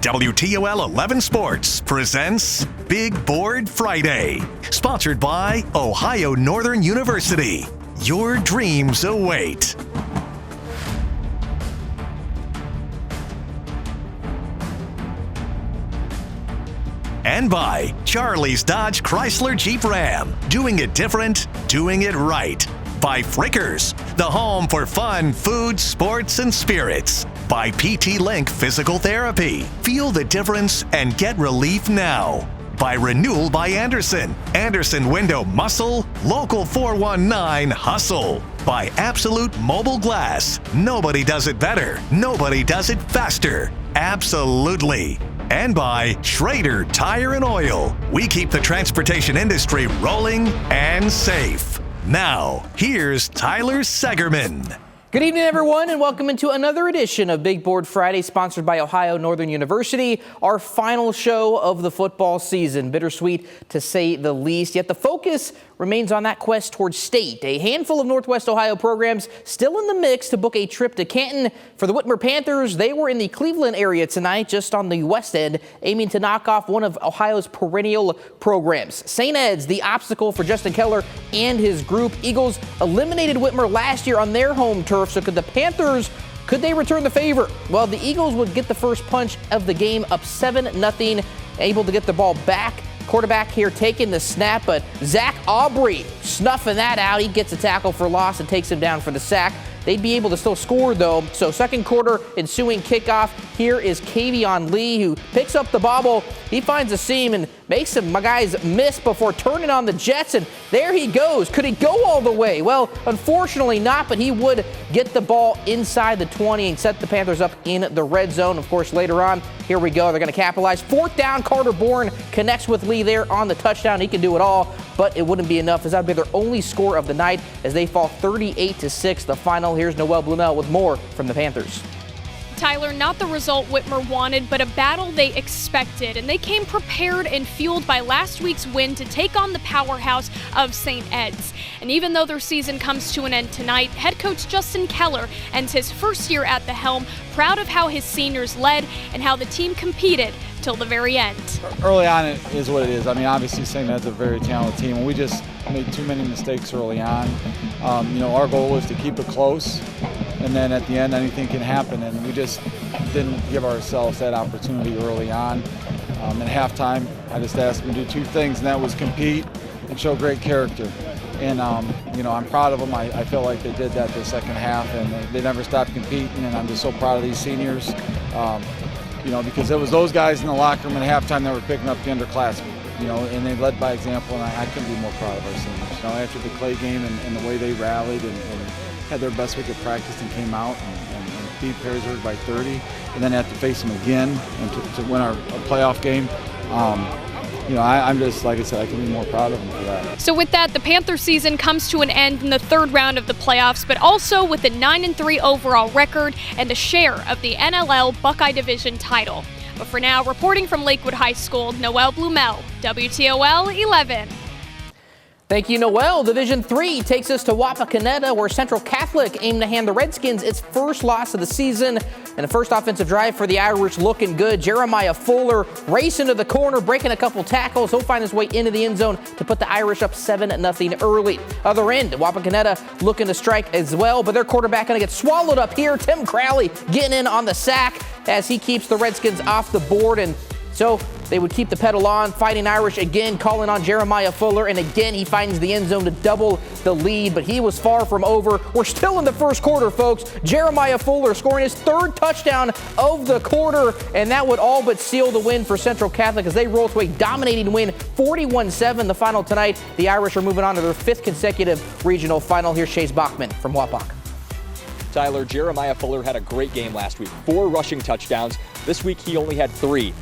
WTOL 11 Sports presents Big Board Friday, sponsored by Ohio Northern University. Your dreams await. And by Charlie's Dodge Chrysler Jeep Ram. Doing it different, doing it right. By Frickers, the home for fun, food, sports, and spirits. By PT Link Physical Therapy. Feel the difference and get relief now. By Renewal by Anderson. Anderson Window Muscle. Local 419 Hustle. By Absolute Mobile Glass. Nobody does it better. Nobody does it faster. Absolutely. And by Schrader Tire and Oil. We keep the transportation industry rolling and safe. Now, here's Tyler Segerman. Good evening, everyone, and welcome into another edition of Big Board Friday, sponsored by Ohio Northern University, our final show of the football season. Bittersweet, to say the least, yet the focus remains on that quest towards state. A handful of Northwest Ohio programs still in the mix to book a trip to Canton. For the Whitmer Panthers, they were in the Cleveland area tonight, just on the west end, aiming to knock off one of Ohio's perennial programs. St. Ed's, the obstacle for Justin Keller and his group. Eagles eliminated Whitmer last year on their home turf, so could the Panthers, could they return the favor? Well, the Eagles would get the first punch of the game, up 7-0, able to get the ball back. Quarterback here taking the snap, but Zach Aubrey snuffing that out. He gets a tackle for loss and takes him down for the sack. They'd be able to still score, though. So second quarter ensuing kickoff. Here is Kavion Lee, who picks up the bobble. He finds a seam and makes some guys miss before turning on the Jets, and there he goes. Could he go all the way? Well, unfortunately not, but he would get the ball inside the 20 and set the Panthers up in the red zone. Of course, later on, here we go. They're going to capitalize. Fourth down, Carter Bourne connects with Lee there on the touchdown. He can do it all, but it wouldn't be enough, as that would be their only score of the night as they fall 38-6. The final. Here's Noel Blumel with more from the Panthers. Tyler, not the result Whitmer wanted, but a battle they expected, and they came prepared and fueled by last week's win to take on the powerhouse of St. Ed's. And even though their season comes to an end tonight, head coach Justin Keller ends his first year at the helm, proud of how his seniors led and how the team competed till the very end. Early on, it is what it is. I mean, obviously St. Ed's a very talented team, and we just made too many mistakes early on. Our goal was to keep it close, and then at the end, anything can happen, and we just didn't give ourselves that opportunity early on. At halftime, I just asked them to do two things, and that was compete and show great character. And, I'm proud of them. I feel like they did that the second half, and they never stopped competing, and I'm just so proud of these seniors. Because it was those guys in the locker room at halftime that were picking up the underclassmen, and they led by example, and I couldn't be more proud of our seniors. After the Clay game and the way they rallied and had their best week of practice and came out and beat Perrysburg by 30, and then had to face them again and to win our playoff game. I'm just, like I said, I can be more proud of them for that. So with that, the Panther season comes to an end in the third round of the playoffs, but also with a 9-3 overall record and a share of the NLL Buckeye Division title. But for now, reporting from Lakewood High School, Noel Blumel, WTOL 11. Thank you, Noel. Division III takes us to Wapakoneta, where Central Catholic aimed to hand the Redskins its first loss of the season. And the first offensive drive for the Irish looking good. Jeremiah Fuller racing to the corner, breaking a couple tackles. He'll find his way into the end zone to put the Irish up 7-0 early. Other end, Wapakoneta looking to strike as well, but their quarterback going to get swallowed up here. Tim Crowley getting in on the sack as he keeps the Redskins off the board, and so they would keep the pedal on. Fighting Irish again, calling on Jeremiah Fuller, and again he finds the end zone to double the lead, but he was far from over. We're still in the first quarter, folks. Jeremiah Fuller scoring his third touchdown of the quarter, and that would all but seal the win for Central Catholic as they roll to a dominating win, 41-7 the final tonight. The Irish are moving on to their fifth consecutive regional final. Here's Chase Bachman from Wapak. Tyler, Jeremiah Fuller had a great game last week. 4 rushing touchdowns. This week he only had 3.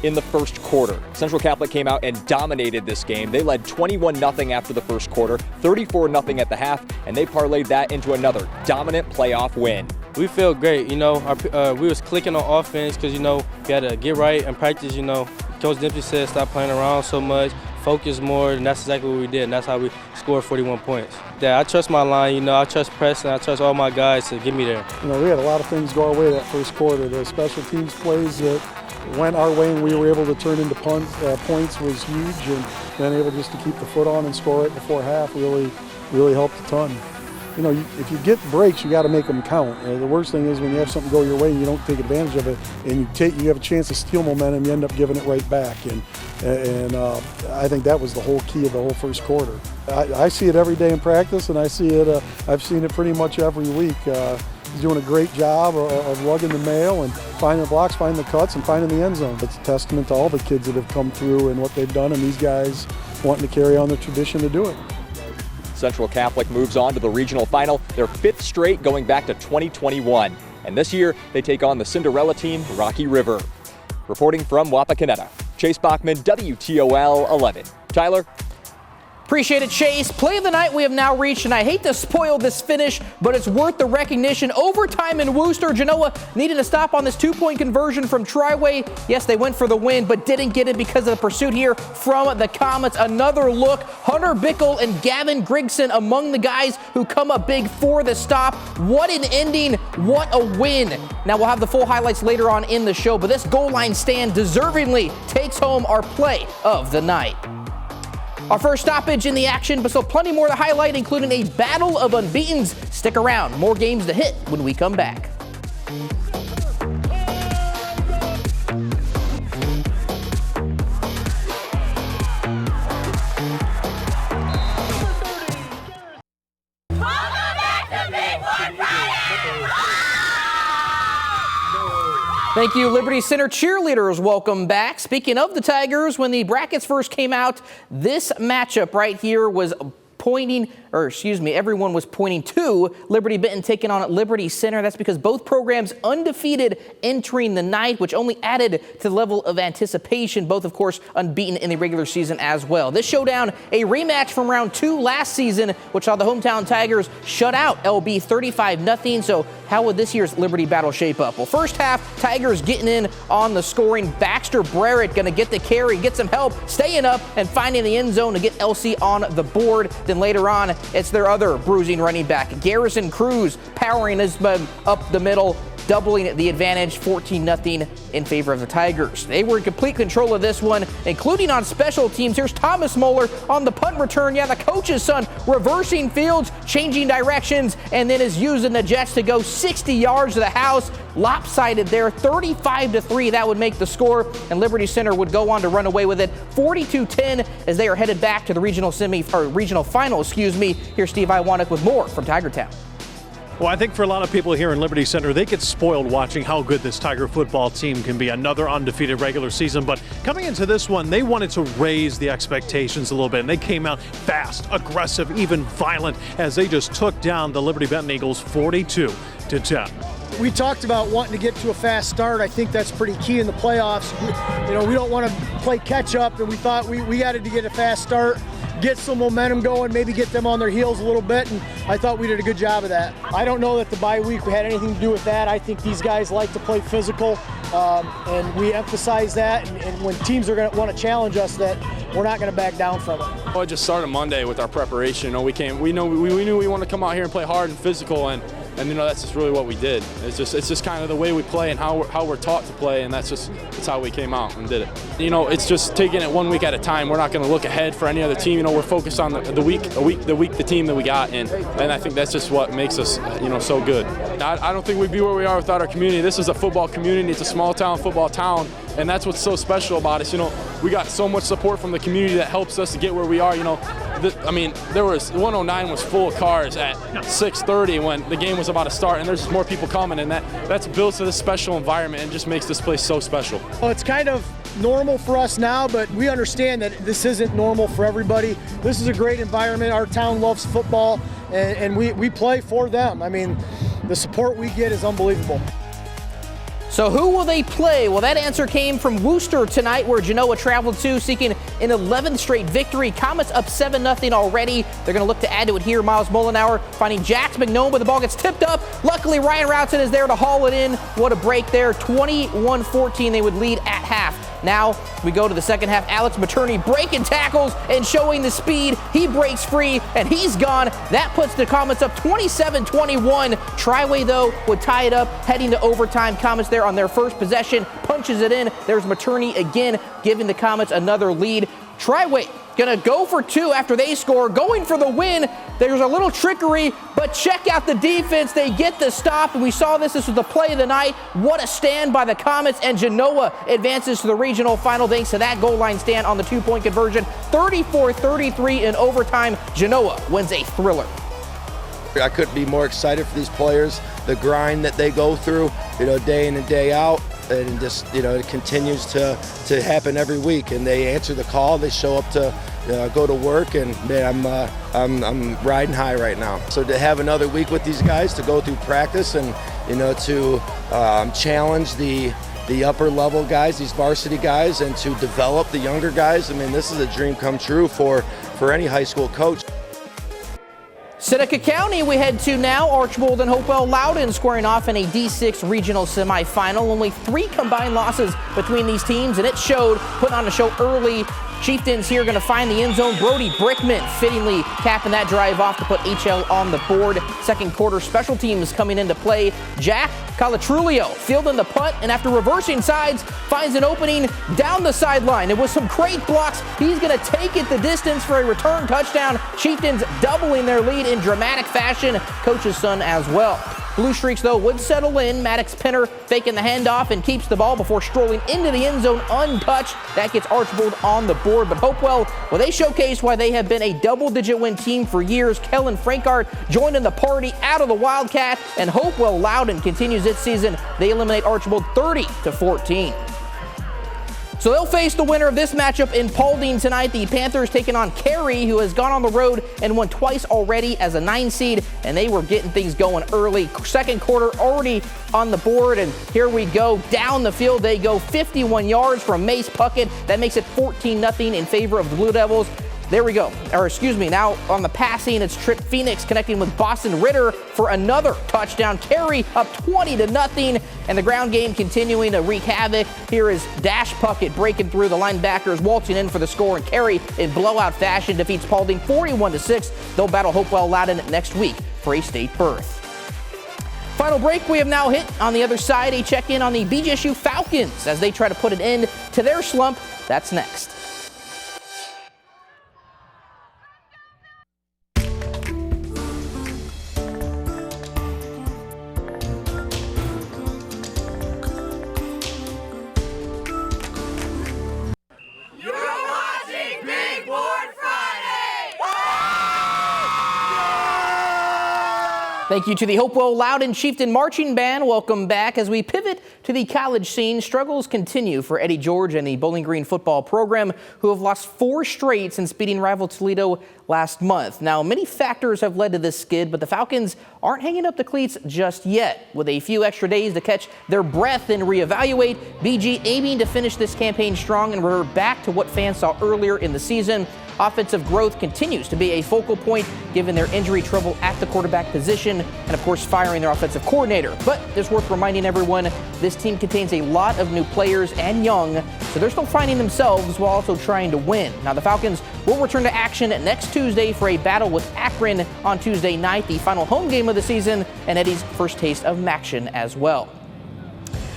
In the first quarter. Central Catholic came out and dominated this game. They led 21-0 after the first quarter, 34-0 at the half, and they parlayed that into another dominant playoff win. We feel great, we was clicking on offense because, we had to get right and practice, Coach Dempsey said stop playing around so much, focus more, and that's exactly what we did, and that's how we scored 41 points. Yeah, I trust my line, I trust Preston, I trust all my guys to get me there. We had a lot of things go our way that first quarter. The special teams plays that went our way and we were able to turn into points was huge, and then able just to keep the foot on and score right before half really helped a ton. You know, if you get breaks, you got to make them count. The worst thing is when you have something go your way and you don't take advantage of it, and you have a chance to steal momentum, you end up giving it right back. And I think that was the whole key of the whole first quarter. I see it every day in practice, and I see it. I've seen it pretty much every week. He's doing a great job of lugging the mail and finding the blocks, finding the cuts, and finding the end zone. It's a testament to all the kids that have come through and what they've done, and these guys wanting to carry on the tradition to do it. Central Catholic moves on to the regional final, their 5th straight going back to 2021. And this year, they take on the Cinderella team, Rocky River. Reporting from Wapakoneta, Chase Bachman, WTOL 11. Tyler? Appreciate it, Chase. Play of the night we have now reached, and I hate to spoil this finish, but it's worth the recognition. Overtime in Worcester. Genoa needed to stop on this 2-point conversion from Triway. Yes, they went for the win, but didn't get it because of the pursuit here from the Comets. Another look. Hunter Bickle and Gavin Grigson among the guys who come up big for the stop. What an ending. What a win. Now, we'll have the full highlights later on in the show, but this goal line stand deservingly takes home our play of the night. Our first stoppage in the action, but still plenty more to highlight, including a battle of unbeatens. Stick around. More games to hit when we come back. Thank you, Liberty Center cheerleaders. Welcome back. Speaking of the Tigers, when the brackets first came out, this matchup right here was everyone was pointing to Liberty Benton taking on Liberty Center. That's because both programs undefeated entering the night, which only added to the level of anticipation. Both, of course, unbeaten in the regular season as well. This showdown, a rematch from round 2 last season, which saw the hometown Tigers shut out LB 35-0. So how would this year's Liberty battle shape up? Well, first half, Tigers getting in on the scoring. Baxter Brarrett going to get the carry, get some help, staying up and finding the end zone to get LC on the board. Then later on, it's their other bruising running back, Garrison Cruz, powering his up the middle, doubling the advantage, 14-0 in favor of the Tigers. They were in complete control of this one, including on special teams. Here's Thomas Moeller on the punt return. Yeah, the coach's son reversing fields, changing directions, and then is using the Jets to go 60 yards to the house. Lopsided there, 35-3. That would make the score, and Liberty Center would go on to run away with it, 42-10, as they are headed back to the regional final. Here's Steve Iwanek with more from Tiger Town. Well, I think for a lot of people here in Liberty Center, they get spoiled watching how good this Tiger football team can be. Another undefeated regular season, but coming into this one, they wanted to raise the expectations a little bit, and they came out fast, aggressive, even violent, as they just took down the Liberty Benton Eagles 42-10. We talked about wanting to get to a fast start. I think that's pretty key in the playoffs. We don't want to play catch up, and we thought we got to get a fast start, get some momentum going, maybe get them on their heels a little bit, and I thought we did a good job of that. I don't know that the bye week had anything to do with that. I think these guys like to play physical, and we emphasize that, and when teams are going to want to challenge us, that we're not going to back down from it. Well, it just started Monday with our preparation. We knew we want to come out here and play hard and physical, and that's just really what we did. It's just kind of the way we play and how we're taught to play, and that's how we came out and did it. It's just taking it 1 week at a time. We're not going to look ahead for any other team. We're focused on the team that we got, and I think that's just what makes us so good. I don't think we'd be where we are without our community. This is a football community. It's a small town football town, and that's what's so special about us. We got so much support from the community that helps us to get where we are. There was 109 was full of cars at 6:30 when the game was about to start, and there's just more people coming, and that's built to this special environment and just makes this place so special. Well, it's kind of normal for us now, but we understand that this isn't normal for everybody. This is a great environment. Our town loves football, and we play for them. The support we get is unbelievable. So who will they play? Well, that answer came from Worcester tonight, where Genoa traveled to, seeking an 11th straight victory. Comets up 7-0 already. They're going to look to add to it here. Miles Mollenauer finding Jax McNolan, but the ball gets tipped up. Luckily, Ryan Routson is there to haul it in. What a break there. 21-14, they would lead at half. Now we go to the second half. Alex Materney breaking tackles and showing the speed. He breaks free, and he's gone. That puts the Comets up 27-21. Triway, though, would tie it up, heading to overtime. Comets there on their first possession. Punt punches it in. There's Materney again, giving the Comets another lead. Triway gonna go for two after they score, going for the win. There's a little trickery, but check out the defense. They get the stop, and we saw this was the play of the night. What a stand by the Comets, and Genoa advances to the regional final thanks to that goal line stand on the 2-point conversion. 34-33 in overtime. Genoa wins a thriller. I couldn't be more excited for these players, the grind that they go through, day in and day out. And just, it continues to happen every week. And they answer the call. They show up to go to work. And man, I'm riding high right now. So to have another week with these guys, to go through practice and to challenge the upper level guys, these varsity guys, and to develop the younger guys. I mean, this is a dream come true for any high school coach. Seneca County we head to now. Archbold and Hopewell Loudon squaring off in a D6 regional semifinal. Only 3 combined losses between these teams, and it showed, putting on a show early. Chieftains here going to find the end zone. Brody Brickman fittingly capping that drive off to put HL on the board. Second quarter special teams coming into play. Jack Calatrulio fielding the punt, and after reversing sides, finds an opening down the sideline. And with some great blocks, he's going to take it the distance for a return touchdown. Chieftains doubling their lead in dramatic fashion. Coach's son as well. Blue Streaks, though, would settle in. Maddox Penner faking the handoff and keeps the ball before strolling into the end zone untouched. That gets Archbold on the board. But Hopewell, well, they showcase why they have been a double-digit win team for years. Kellen Frankart joining the party out of the Wildcat, and Hopewell Loudon continues its season. They eliminate Archbold 30-14. So they'll face the winner of this matchup in Paulding tonight. The Panthers taking on Cary, who has gone on the road and won twice already as a 9 seed, and they were getting things going early. Second quarter already on the board, and here we go. Down the field they go, 51 yards from Mace Puckett. That makes it 14-0 in favor of the Blue Devils. There we go. Now on the passing, it's Trip Phoenix connecting with Boston Ritter for another touchdown. Cary up 20-0, and the ground game continuing to wreak havoc. Here is Dash Puckett breaking through the linebackers, waltzing in for the score, and Cary in blowout fashion defeats Paulding 41-6. They'll battle Hopewell Loudon next week for a state berth. Final break we have now hit. On the other side, a check-in on the BGSU Falcons as they try to put an end to their slump. That's next. Thank you to the Hopewell Loudon Chieftain Marching Band. Welcome back as we pivot to the college scene. Struggles continue for Eddie George and the Bowling Green football program, who have lost 4 straight since beating rival Toledo last month. Now, many factors have led to this skid, but the Falcons aren't hanging up the cleats just yet. With a few extra days to catch their breath and reevaluate, BG aiming to finish this campaign strong and revert back to what fans saw earlier in the season. Offensive growth continues to be a focal point given their injury trouble at the quarterback position and, of course, firing their offensive coordinator. But it's worth reminding everyone this team contains a lot of new players and young, so they're still finding themselves while also trying to win. Now, the Falcons will return to action next Tuesday for a battle with Akron on Tuesday night, the final home game of the season, and Eddie's first taste of action as well.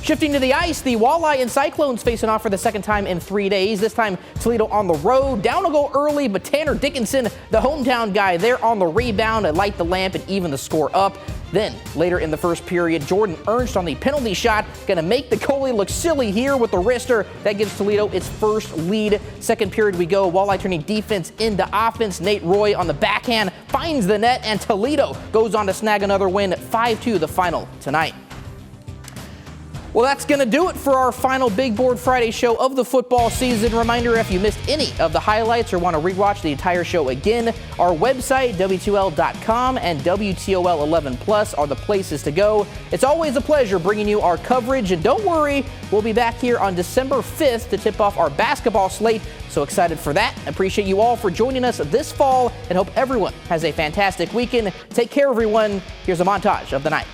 Shifting to the ice, the Walleye and Cyclones facing off for the second time in 3 days. This time, Toledo on the road. Down to go early, but Tanner Dickinson, the hometown guy, there on the rebound to light the lamp and even the score up. Then, later in the first period, Jordan Ernst on the penalty shot. Going to make the goalie look silly here with the wrister. That gives Toledo its first lead. Second period we go. Walleye turning defense into offense. Nate Roy on the backhand finds the net, and Toledo goes on to snag another win. 5-2 the final tonight. Well, that's going to do it for our final Big Board Friday show of the football season. Reminder, if you missed any of the highlights or want to rewatch the entire show again, our website, W2L.com and WTOL 11 Plus are the places to go. It's always a pleasure bringing you our coverage, and don't worry, we'll be back here on December 5th to tip off our basketball slate. So excited for that. Appreciate you all for joining us this fall and hope everyone has a fantastic weekend. Take care, everyone. Here's a montage of the night.